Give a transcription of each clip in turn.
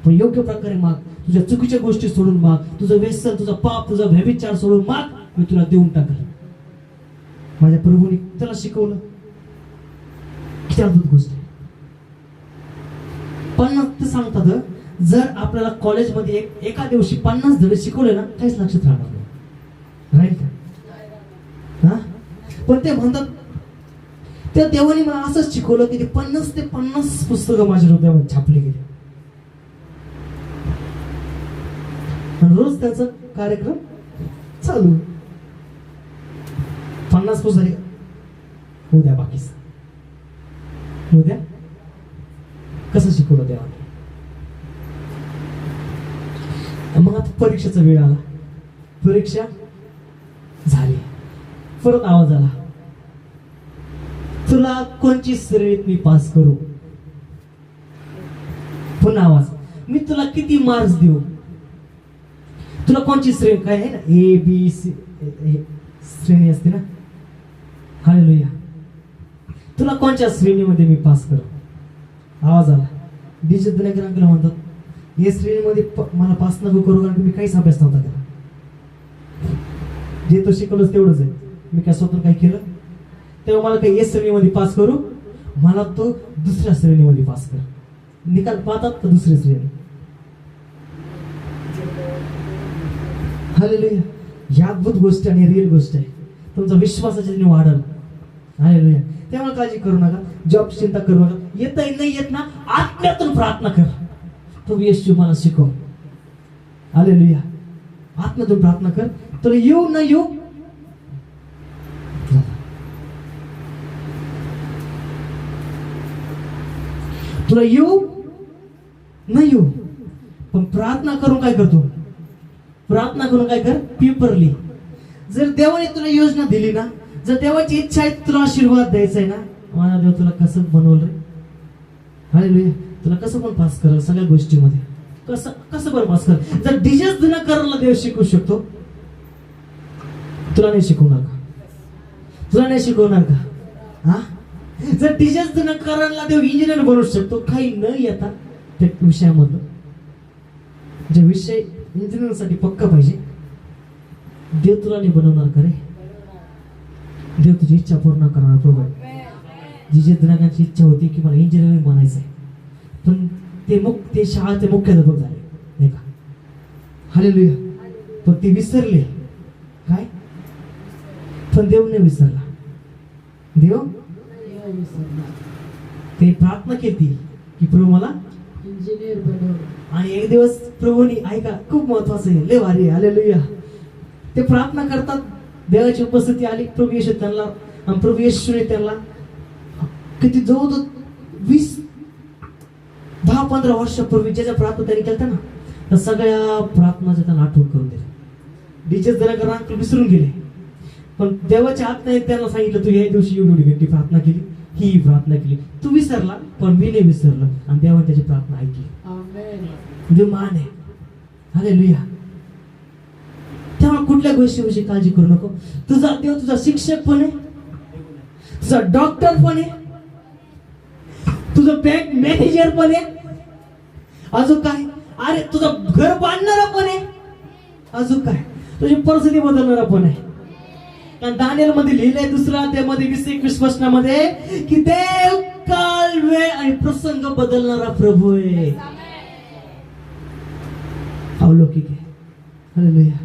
पण योग्य प्रकारे माग. तुझ्या चुकीच्या गोष्टी सोडून माग, तुझं व्यसन, तुझा पाप, तुझा व्यभिचार सोडून माग, मी तुला देऊन टाकेल. माझ्या प्रभूने त्याला शिकवलं. किती अद्भुत गोष्ट आहे. पण ते सांगतात, जर आपल्याला कॉलेजमध्ये एका दिवशी 50 धडे शिकवले ना, काहीच लक्षात राहणार नाही. राईट का? पण ते म्हणतात, त्या देवाने मला असंच शिकवलं की ते 50 ते 50 पुस्तकं माझ्या हृदयामध्ये छापली गेली. रोज त्याचा कार्यक्रम चालू. 50 पुस्तके उद्या बाकी. उद्या कसं शिकवलं देवाने. मग आता परीक्षेचा वेळ आला. परीक्षा झाली. परत आवाज आला, तुला कोणची श्रेणीत मी पास करू. पुन्हा आवाज, मी तुला किती मार्क्स देऊ. तुला कोणची श्रेणी, काय आहे ना, ए बी सी श्रेणी असते ना. हालेलुया. तुला कोणत्या श्रेणीमध्ये मी पास करू. आवाज आला. डीजे दिनकर अंकल म्हणतात, हे श्रेणीमध्ये मला पास नको करू, कारण मी काहीच अभ्यास नव्हता केला. जे तो शिकवलंच तेवढंच आहे. मी काय स्वतः काय केलं. तेव्हा मला काही या श्रेणीमध्ये पास करू, मला तो दुसऱ्या श्रेणीमध्ये पास कर. निकाल पाहतात तर दुसरी श्रेणी. हालेलुया. ही अद्भुत गोष्ट आणि रिअल गोष्ट आहे. तुमचा विश्वासाची वाढल. हालेलुया. त्यामुळे काळजी करू नका, जॉब चिंता करू नका. येत नाही येत ना, आत्म्यातून प्रार्थना कर, प्रभू येशू मला शिकव. हालेलुया. आत्म्यातून प्रार्थना कर. तुला येऊ न येऊ, तुला येऊ न येऊ, पण प्रार्थना करून काय करतो. प्रार्थना करून काय कर, पेपर लिह. जर देवाने तुला योजना दिली ना, जर देवाची इच्छा आहे तुला आशीर्वाद द्यायचा आहे ना, माझा देव तुला कसं बनवलं रे. हालेलुया. तुला कसं पण पास कर सगळ्या गोष्टीमध्ये. कसं कसं पण पास कर. जर डिजेस दिनकरला देव शिकवू शकतो, तुला नाही शिकवणार का. तुला नाही शिकवणार का. हा, जर डिजेस दिनकरला देव इंजिनियर बनवू शकतो, काही न येता त्या विषयामधलं. जे विषय इंजिनियर साठी पक्का पाहिजे, देव तुला नाही बनवणार का रे. देव तुझी इच्छा पूर्ण करणार प्रभू. जिजे दिनाकांची इच्छा होती की मला इंजिनिअरिंग बनायचंय, पण ते शाळेचे मुख्याध्यापक झाले नाही का. हालेलुया. पण ते विसरले काय. पण देव नाही विसरला. देव ते प्रार्थना केली की प्रभू मला इंजिनियर बनव. आणि एक दिवस प्रभूनी, ऐका खूप महत्वाचं आहे, लय भारी. हालेलुया. ते प्रार्थना करतात, देवाची उपस्थिती आली. प्रभू येशू त्यांना, प्रभू येशूने त्यांना किती जवळ 10-15 वर्षापूर्वी ज्याच्या प्रार्थना त्यांनी केल्या ना, त्या सगळ्या प्रार्थनाच्या त्यांना आठवण करून दिल्या. डीजेस जरा विसरून गेले, पण देवाच्या आत्म्याने त्यांना सांगितलं, तू या दिवशी एवढी घंटी प्रार्थना केली, ही प्रार्थना केली. तू विसरला, पण मी नाही विसरलं. आणि देवाने त्याची प्रार्थना ऐकली. देव महान आहे. हालेलुया. तेव्हा कुठल्या गोष्टीविषयी काळजी करू नको. तुझा देव तुझा शिक्षक पण आहे, तुझा डॉक्टर पण आहे, तुझं बँक मॅनेजर पण आहे, अजून काय, अरे तुझं घर बांधणारा पण आहे, अजून काय, तुझी परिस्थिती बदलणारा पण आहे. कारण दानिएल मध्ये लिहिलंय दुसरा त्यामध्ये 20-21 वचनामध्ये की देव काल वेळ आणि प्रसंग बदलणारा प्रभू आहे. अवलौकिक आहे. हालेलुया.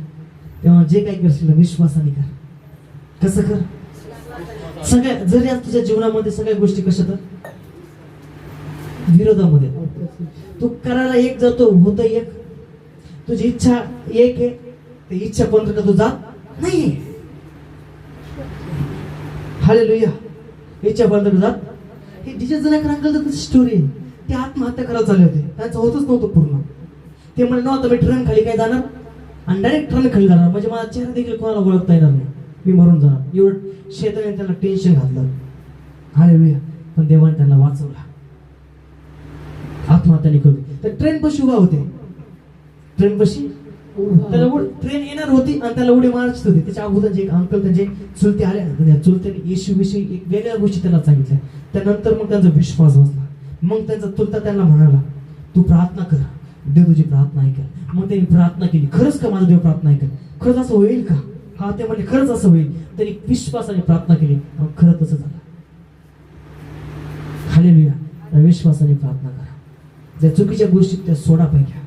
तेव्हा जे काही करशील विश्वासाने कर. कसं कर. सगळ्या जरी आज तुझ्या जीवनामध्ये सगळ्या गोष्टी कशा तर विरोधामध्ये, तू करायला एक जातो, होत एक, तुझी इच्छा एक आहे, ते इच्छा पण तू जात नाही. हालेलुया. इच्छा पण जात. हे डीजे जनाकर स्टोरी आहे. ते आत्महत्या करायला चालले होते, त्यांचं होतच नव्हतं पूर्ण. ते म्हणलं नव्हतं मी ट्रेन खाली काय जाणार आणि डायरेक्ट ट्रेन खाली जाणार, म्हणजे मला चेहरा देखील कोणाला ओळखता येणार नाही, मी मरून जाणार. एवढं शेताने त्यांना टेन्शन घातलं. हालेलुया. पण देवाने त्यांना वाचवला. आत्महत्या निघत. तर ट्रेन पशी उभा होते. ट्रेन पशी त्याला ट्रेन येणार होती आणि त्याला उडी मारायची होती. त्याच्या अगोदर एक अंकल त्यांचे चुलते आले, त्या चुलत्याने येशू विषयी एक वेगळ्या गोष्टी त्यांना सांगितल्या. त्यानंतर मग त्यांचा विश्वास बसला. मग त्यांचा चुलता त्यांना म्हणाला, तू प्रार्थना कर, देव तुझी प्रार्थना ऐकेल. मग त्यांनी प्रार्थना केली, खरंच का माझा देव प्रार्थना ऐकेल, खरंच असं होईल का? हा, ते म्हणजे खरंच असं होईल. त्यांनी विश्वासाने प्रार्थना केली, खरं तसं झालं. हालेलुया. विश्वासाने प्रार्थना करा. ज्या चुकीच्या गोष्टी त्या सोडा पाहिजे.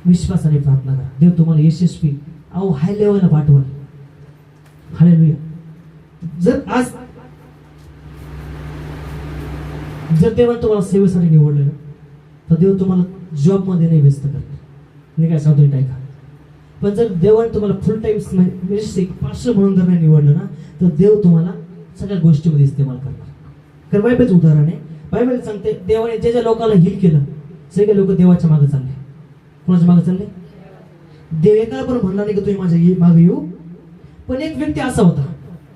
विश्वासाने प्रार्थना करा. देव तुम्हाला यशस्वी हाय लेवलला पाठवाल. हालेलुया. जर देवाने तुम्हाला सेवेसाठी निवडलं ना, तर देव तुम्हाला जॉबमध्ये नाही व्यस्त करणार. मी काय सांगतो काय का, पण जर देवाने तुम्हाला फुल टाइम म्हणजे पार्श्व म्हणून जर नाही निवडलं ना, तर देव तुम्हाला सगळ्या गोष्टीमध्ये इस्तेमाल करणार. कारण बायबलचं उदाहरण आहे. बायबल सांगते देवाने ज्या ज्या लोकांना हील केलं, सगळे लोक देवाच्या मागे चालले. कोणाच्या मागे चालले? देव एकाला पण म्हणला नाही की तुम्ही माझ्या मागे येऊ. पण एक व्यक्ती असा होता,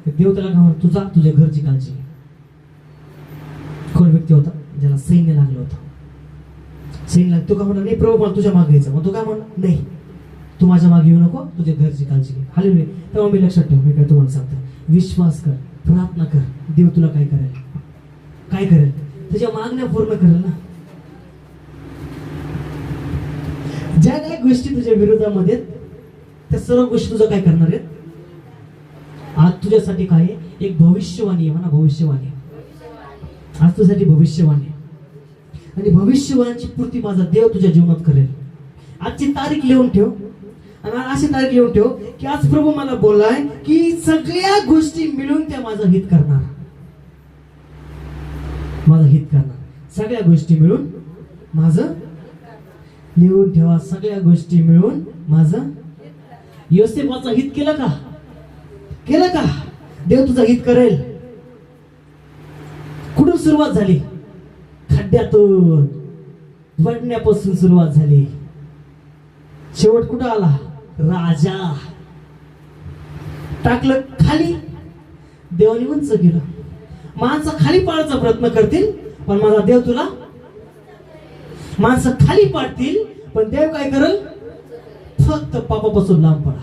देव त्याला म्हणला तुझा तुझ्या घरची काळजी. कोण व्यक्ती होता? ज्याला सैन्य लागलं होतं. सैन्य लागलं. तो का म्हणला नाही प्रभू मला तुझ्या मागे यायचं. मग तो काय म्हणला नाही, तू माझ्या मागे येऊ नको, तुझ्या घरची काळजी घे. हालेलुया. तेव्हा मी लक्षात ठेव, मी काय तुम्हाला सांगतो, विश्वास कर, प्रार्थना कर. देव तुला काय करेल, काय करेल, तुझ्या मागण्या पूर्ण करेल ना. ज्या काही गोष्टी तुझ्या विरोधामध्ये त्या सर्व गोष्टी तुझं काय करणार आहेत. आज तुझ्यासाठी काय आहे? एक भविष्यवाणी आहे. म्हणा भविष्यवाणी. आज तुझ्यासाठी भविष्यवाणी आहे. आणि भविष्यवाणीची पूर्ती माझा देव तुझ्या जीवनात करेल. आजची तारीख लिहून ठेव. आणि अशी तारीख लिहून ठेव की आज प्रभू मला बोललाय की सगळ्या गोष्टी मिळून त्या माझं हित करणार. माझं हित करणार. सगळ्या गोष्टी मिळून माझं, लिहून ठेवा, सगळ्या गोष्टी मिळून माझं. योसेफाचं हित केलं का? केलं का? देव तुझं हित करेल. कुठून सुरुवात झाली? खड्ड्यातून, पडण्यापासून सुरुवात झाली. शेवट कुठं आला? राजा. टाकलं खाली, देवाने उंच केलं. माणसं खाली पाडायचा प्रयत्न करतील, पण माझा देव तुला. माणसं खाली पाडतील, पण देव काय करेल? फक्त पापापासून लांब पडा,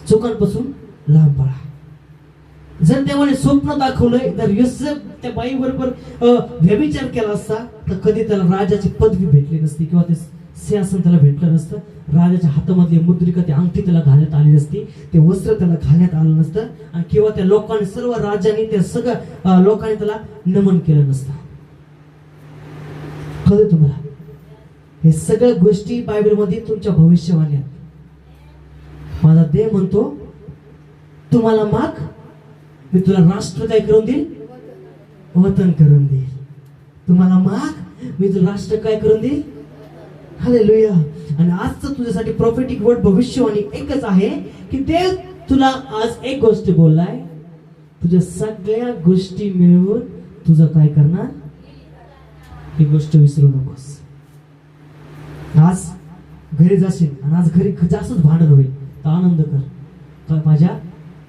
चुकांपासून लांब पडा. जर देवाने स्वप्न दाखवलंय, जर योसेफ त्या बाई बरोबर व्यभिचार केला असता, तर कधी त्याला राजाची पदवी भेटली नसती, किंवा ते सिंहासन त्याला भेटलं नसतं. राजाच्या हातामधली मुद्रिका, ती अंगठी त्याला घालण्यात आली नसती, ते वस्त्र त्याला घालण्यात आलं नसतं, आणि किंवा त्या लोकांनी, सर्व राजांनी, त्या सगळ्या लोकांनी त्याला नमन केलं नसतं. कळलं तुम्हाला? हे सगळ्या गोष्टी बायबलमध्ये तुमच्या भविष्यवाणी आहेत. माझा देव म्हणतो तुम्हाला माग, मी तुला राष्ट्र काय करून देईल? वतन करून देईल. तुम्हाला माग, मी तुला राष्ट्र काय करून देईल? हालेलुया. आणि आजचं तुझ्यासाठी प्रॉफेटिक वर्ड, भविष्यवाणी एकच आहे की देव तुला आज एक गोष्ट बोललाय, तुझ्या सगळ्या गोष्टी मिळवून तुझं काय करणार. ही गोष्ट विसरू नकोस. आज घरी जाशील आणि आज घरी जास्तच भांडण होईल, तर आनंद कर, माझ्या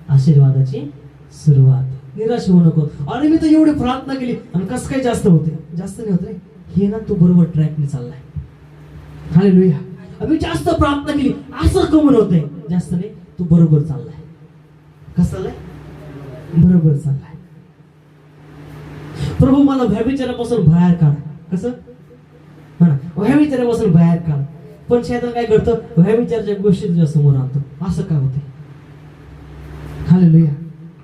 आशीर्वादाची सुरुवात. निराश होऊ नको. अरे मी तर एवढी प्रार्थना केली आणि कसं काय जास्त होते? जास्त नाही होत रे. हे ना तू बरोबर ट्रॅकने चाललाय. हालेलुया. मी जास्त प्रार्थना केली असं कमून होतंय? जास्त नाही, तू बरोबर चाललाय. कसं चाललाय? बरोबर चाललाय. प्रभू मला व्यभिचारापासून बाहेर काढ. कसं म्हणा? व्यभिचारापासून बाहेर काढ. पण शैतान काय करतो? व्यभिचाराच्या गोष्टी तुझ्या समोर आणतो. असं काय होते? हालेलुया.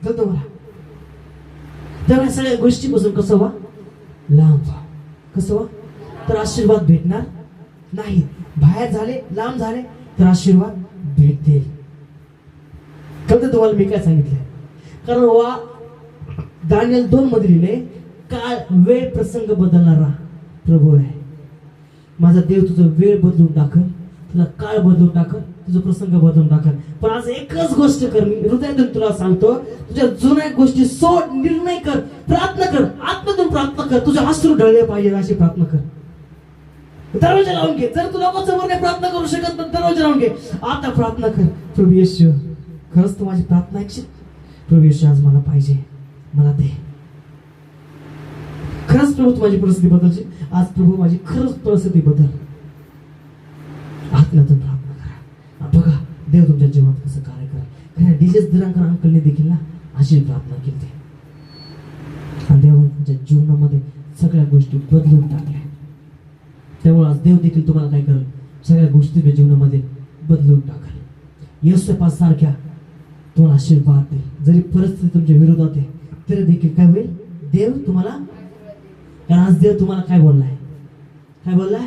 कळतो मला? त्यामुळे सगळ्या गोष्टीपासून कसं व्हा? लांब व्हा. कसं व्हा? तर आशीर्वाद भेटणार नाही. बाहेर झाले, लांब झाले, तर आशीर्वाद भेटतील. कळतं तुम्हाला मी काय सांगितलंय? कारण वा दानिएल 2 मध्ये लिहिले, काळ, वेळ, प्रसंग बदलणारा प्रभू आहे. माझा देव तुझं वेळ बदलून टाकल, तुझा काळ बदलून टाकल, तुझं प्रसंग बदलून टाकल. पण आज एकच गोष्ट कर, मी हृदयातून तुला सांगतो, तुझ्या जुन्या गोष्टी सोड, निर्णय कर, प्रार्थना कर, आत्म्यातून प्रार्थना कर. तुझे अश्रू ढळले पाहिजे अशी प्रार्थना कर. दरवाजा लावून घे. जर तू लोकांसमोर नाही प्रार्थना करू शकत तर दरवाजा लावून घे. आता प्रार्थना कर. प्रभू येशू, खरंच तू माझी प्रार्थना ऐकशील? प्रभू येशू, आज मला पाहिजे, मला दे. खरंच प्रभू तू माझी परिस्थिती बदलशील. आज प्रभू माझी खरंच परिस्थिती बदल. आत्म्यातून प्रार्थना करा. बघा देव तुमच्या जीवनात कसं कार्य करा. डीजेस दिनांकर अंकलने देखील ना अशी प्रार्थना केली, आणि देवाने तुमच्या जीवनामध्ये सगळ्या गोष्टी बदलून टाकल्या. त्यामुळे आज देव देखील तुम्हाला काय करेल, सगळ्या गोष्टी तुमच्या जीवनामध्ये बदलून टाकाल. योसेफास सारख्या तुम्हाला आशीर्वाद देईल. जरी परिस्थिती तुमच्या विरोधात आहे तरी देखील काय होईल, देव तुम्हाला, कारण आज देव तुम्हाला काय बोललाय, काय बोललाय,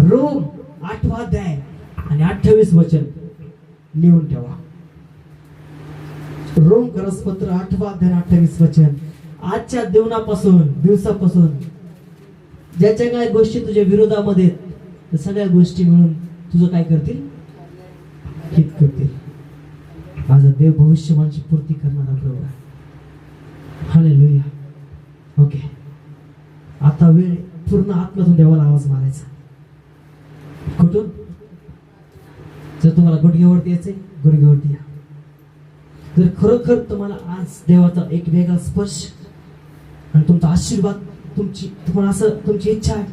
रोम 8वा अध्याय आणि 28 वचन लिहून ठेवा. रोम करसपत्र 8वा अध्याय 28 वचन. आजच्या दिवसापासून ज्याच्या काय गोष्टी तुझ्या विरोधामध्ये त्या सगळ्या गोष्टी मिळून तुझं काय करतील, हित करतील. माझा देव भविष्यवाणीची पूर्ती करणारा प्रभू आहे. हालेलुया. ओके, आता वेळ पूर्ण आत्म्यातून देवाला आवाज मारायचा. कुठून? जर तुम्हाला गुडघ्यावरती यायचंय, गुडघ्यावरती या. जर खरोखर तुम्हाला आज देवाचा एक वेगळा स्पर्श आणि तुमचा आशीर्वाद, तुम्हाला असं तुमची इच्छा आहे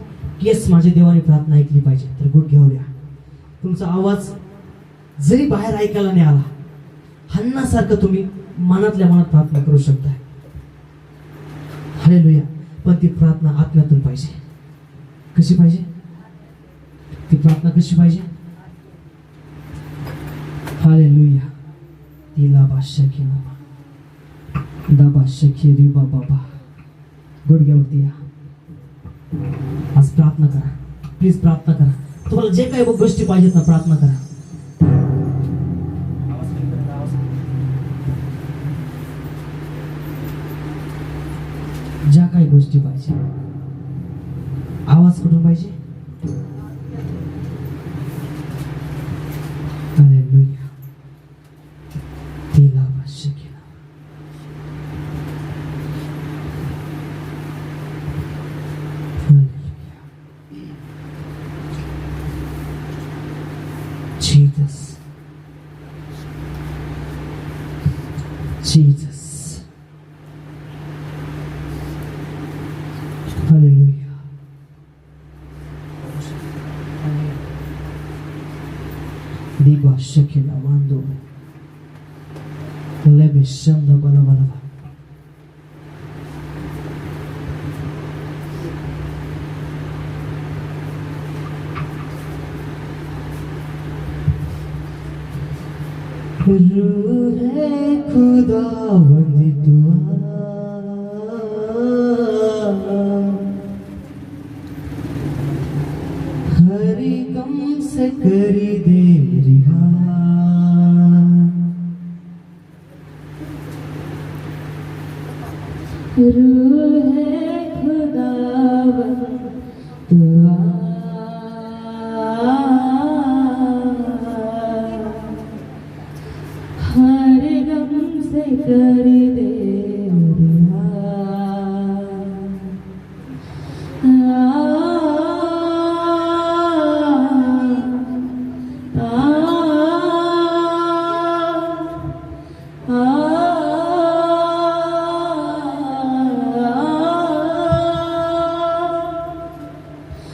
की येस माझ्या देवाने प्रार्थना ऐकली पाहिजे, तर गुडघ्यावर या. तुमचा आवाज जरी बाहेर ऐकायला नाही आला, हन्नासारखं तुम्ही मनातल्या मनात प्रार्थना करू शकता. हालेलुया. पण ती प्रार्थना आत्म्यातून पाहिजे. कशी पाहिजे ती प्रार्थना, कशी पाहिजे? हालेलुया. तिला बादशाह दाबाशकी रिबा बाबा. गुडघ्यावरती या. आज प्रार्थना करा, प्लीज प्रार्थना करा. तुम्हाला जे काही गोष्टी पाहिजेत ना, प्रार्थना करा. ज्या काही गोष्टी पाहिजे, आवाज कुठून पाहिजे? हालेलुया. तिला बादशाह Jesus. Jesus. Hallelujah. Diba shekela mando. Lebe shanda bala bala. रूह खुदावंद दुआ, हर गम से करी दे रिहा. रूह खुदावंद दुआ, हर गम से कर दे रिहा.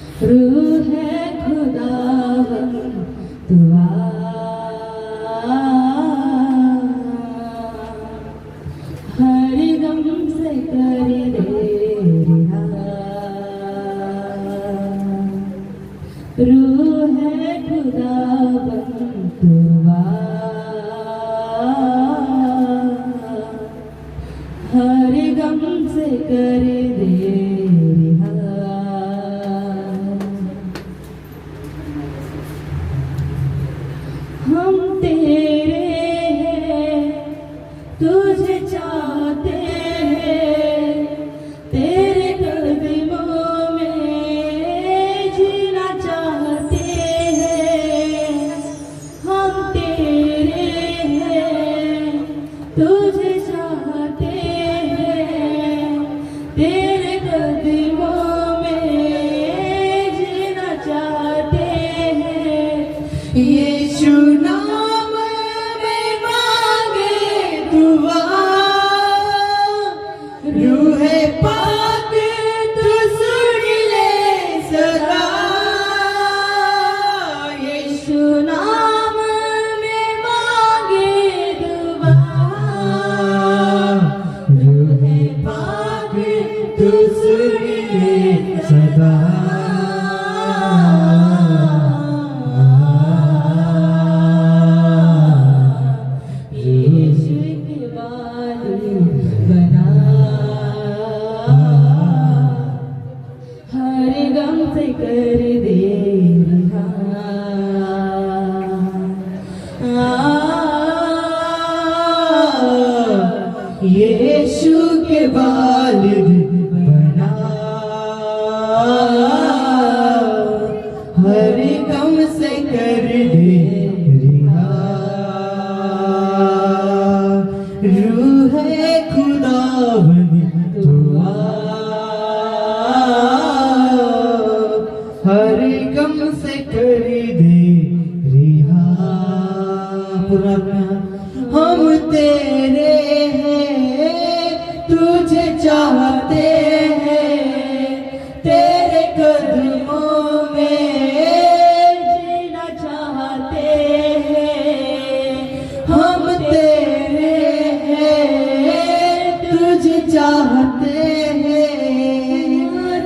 रूह खुदावंद दुआ, हर गम से कर दे रिहा. रूह खुदावंद दुआ, हर गम से कर दे रिहा. हमसे कर दे रिहा। यीशु के वालिद बना, हर गम से कर दे रिहा। रूहे खुदावंद दुआ, हर गम से कर दे रिहा। हम तेरे हैं, तुझे चाहते हैं, तेरे कदमों में जीना चाहते हैं। हम तेरे हैं, तुझे चाहते हैं,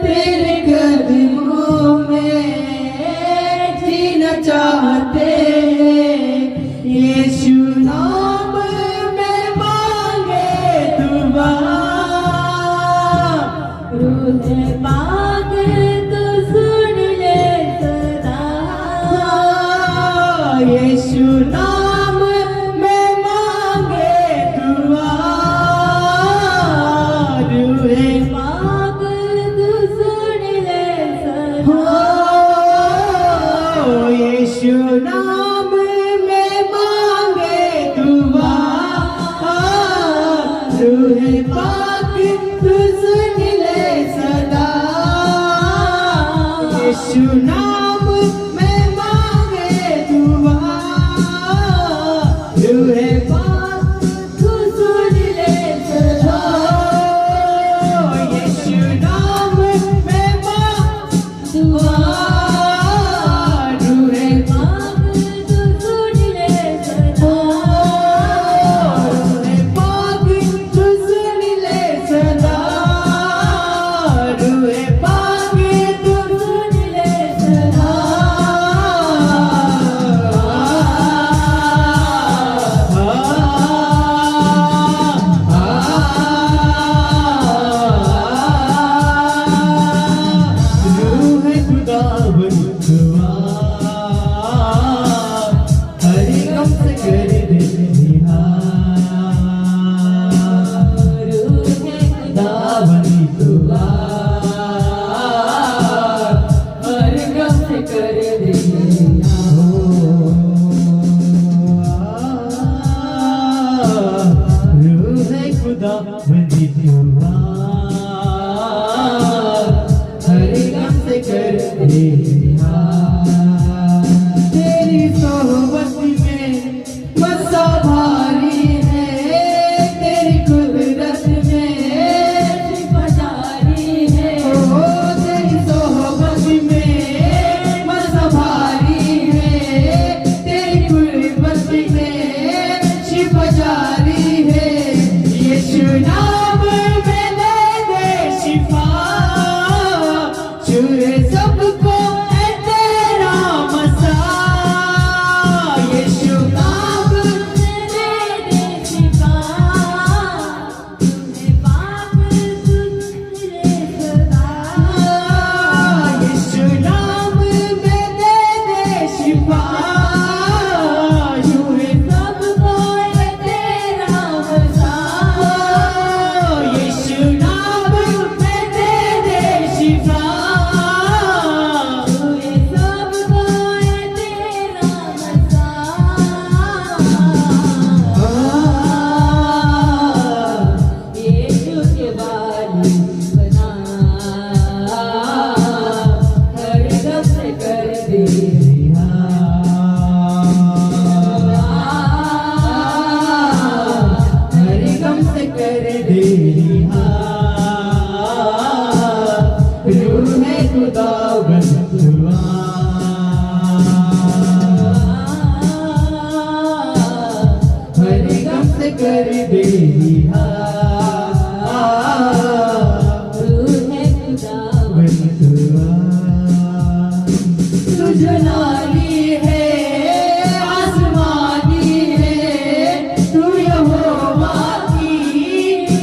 तेरे कदमों में जीना चाहते हैं। यीशु नाम में मांगे दुआ, रूहे पाक तू सुन ले सदा। यीशु नाम में मांगे दुआ, रूहे पाक तू सुन ले सदा। यीशु नाम में मांगे दुआ, रूहे पाक तू सुन ले सदा। यीशु नाम में मांगे दुआ, रूहे पाक तू सुन ले सदा। यीशु नाम में मांगे दुआ रूहे पाक तू सुन ले सदा। रूहे पाक तू सुन ले सदा। रूहे पाक तू सुन ले सदा। रूहे खुदावंद दुआ, हर गम से कर दे रिहा। रूहे खुदावंद दुआ, हर गम से कर दे रिहा। रूहे खुदावंद दुआ, हर गम से कर दे रिहा। तेरी सोहबत में मज़ा भारी है, तेरी कुदरत में बजारी है। ओ तेरी सोहबत में मज़ा भारी है, तेरी कुदरत में शिफा जारी है। यीशु नाम में दे दे शिफा, छुए सबको है तेरा मसा। यीशु नाम दे दे शिफा, रूहे पाक तू सुन ले सदा। यीशु नाम में दे दे शिफा, छुए सबको है तेरा मज़ा। यीशु नाम में दे दे शिफा। रूहे सबको है तेरा मज़ा। यीशु के वालिद बना, हर गम से कर दे रिहा। हर गम से कर दे रिहा। रूहे खुदावंद दुआ, हर गम से कर दे रिहा। रूहे खुदावंद दुआ, तुझ नाली है आसमानी है, तू यहोवा की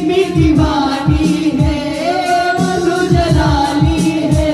मीठी वाणी है। तू जलाली है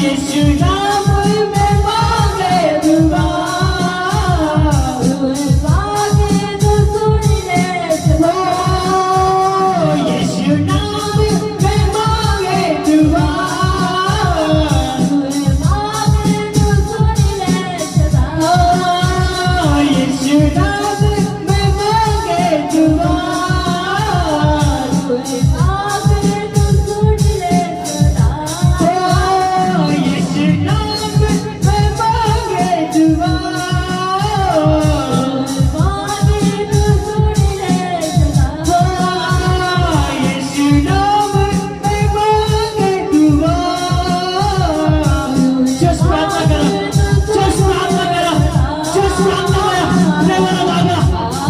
यीशु नाम में मांगे दुआ यीशु नाम में मांगे दुआ यीशु नाम में मांगे दुआ यीशु नाम में मांगे दुआ यीशु नाम में मांगे दुआ just प्रार्थना करा just प्रार्थना करा just प्रार्थना करा देवाला मागा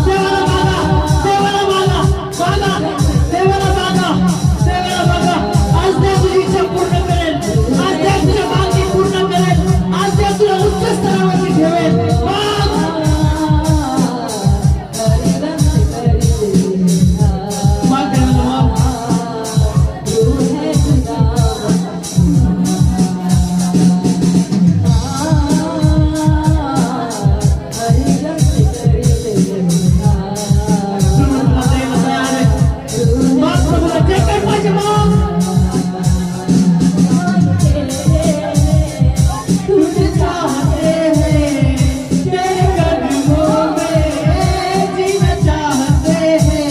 देवाला मागा देवाला मागा मागा देवाला मागा देवाला मागा आज देव तुझी इच्छा पूर्ण करेल आज देव तुझ्या मागणी पूर्ण करेल आज देव तुला उच्च स्तरावरती ठेवेल माग माग देवाला माग तुला द्यायला तयार आहे माग प्रभूला जे काही पाहिजे माग तुझे चाहते हैं तेरे कदमों में जीना चाहते हैं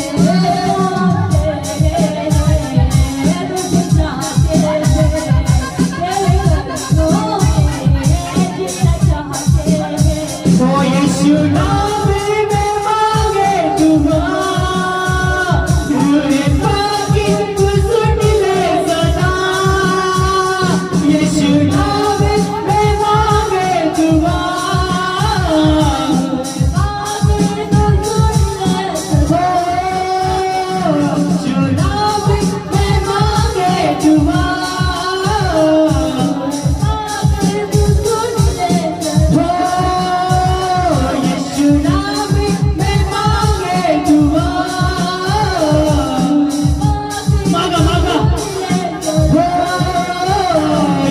ओ यीशु नाम में मांगे दुआ तेरे पाकी तू सुन ले सदा यीशु नाम में मांगे दुआ यीशु नाम में मांगे दुआ यीशु नाम में मांगे दुआ मागा मागा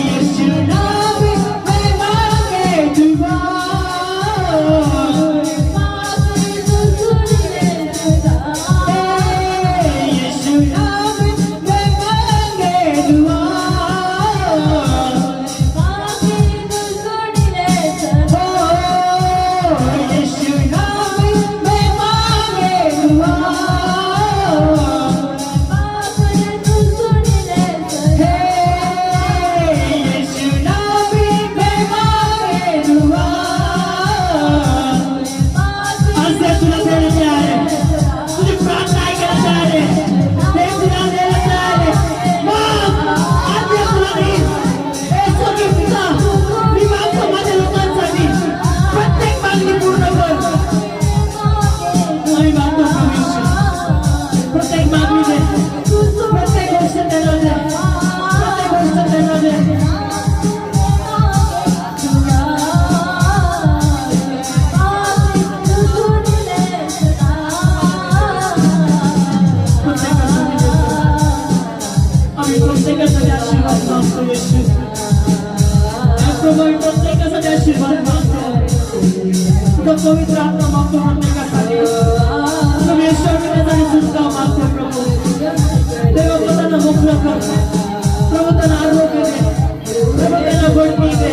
यीशु नाम में मांगे दुआ यीशु नाम में मांगे दुआ यीशु नाम में मांगे दुआ यीशु नाम में मांगे दुआ आज देव तुला देण्यात तयार आहे तुझी प्रार्थना ऐकायला तयार आहे देव तुला देण्यात तयार आहे माग आज देव तुला देईल हे स्वर्गीय पिता मी मागतो माझ्या लोकांसाठी प्रत्येक मागणी पूर्ण कर आम्ही मागतो प्रभू येशू प्रत्येक मागणी दे प्रत्येक गोष्ट त्यांना दे प्रत्येक गोष्ट त्यांना दे आम्ही प्रत्येकासाठी आशीर्वाद मागतो येशू प्रभू आम्ही प्रत्येकासाठी आशीर्वाद मागतो तुझा पवित्र आत्मा मागतो प्रत्येकासाठी प्रभू येशू आम्ही त्यासाठी सुटका मागतो प्रभू देवा त्यांना मोकळं कर प्रभू त्यांना आरोग्य दे प्रभू त्यांना बढती दे